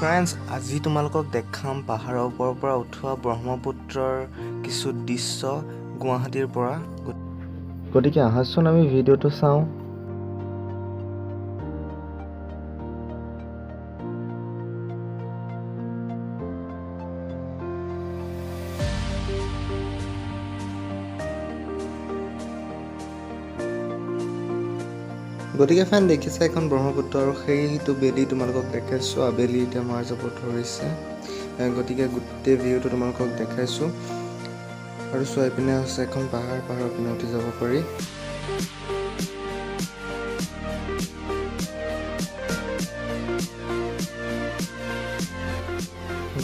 Friends, আজি তোমালোকক দেখাম পাহাৰৰ ওপৰৰ পৰা উঠোৱা ব্ৰহ্মপুত্ৰৰ কিছু দৃশ্য গুৱাহাটীৰ পৰা। গতিকে আহাচোন আমি ভিডিঅ'টো চাওঁ। গতিকে ফ্ৰেণ্ড, দেখিছে এখন ব্ৰহ্মপুত্ৰ আৰু সেইটো বেলি তোমালোকক দেখাইছোঁ। আবেলি এতিয়া মাৰ যাব ধৰিছে, গতিকে গোটেই ভিউটো তোমালোকক দেখাইছোঁ। আৰু চোৱা, পিনে আছে এখন পাহাৰৰ পিনে উঠি যাব পাৰি।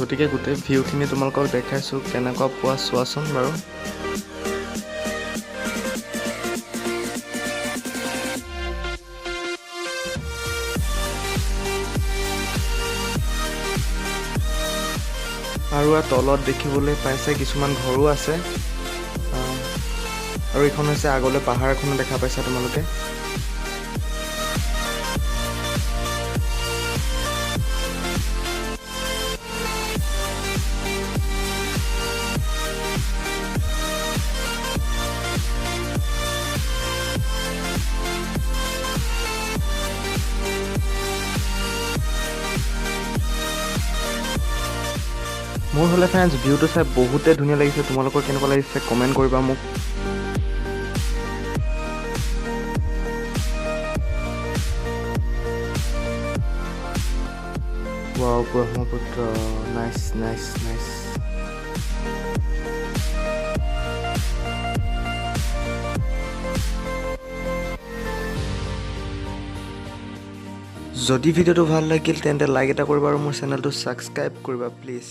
গতিকে গোটেই ভিউখিনি তোমালোকক দেখাইছোঁ, কেনেকুৱা পোৱা চোৱাচোন বাৰু। আৰু তলত দেখিবলৈ পাইছে কিছুমান ঘৰো আছে, আৰু এইখন হৈছে আগলৈ পাহাৰ এখনো দেখা পাইছা তোমালোকে। মোৰ হ'লে ফ্ৰেণ্ডছ, ভিউটো চাই বহুতে ধুনীয়া লাগিছে। তোমালোকৰ কেনেকুৱা লাগিছে কমেণ্ট কৰিবা মোক। Wow, Brahmaputra, nice nice nice. যদি ভিডিঅ'টো ভাল লাগিল তেন্তে লাইক এটা কৰিবা আৰু মোৰ চেনেলটো ছাবস্ক্ৰাইব কৰিবা প্লিজ।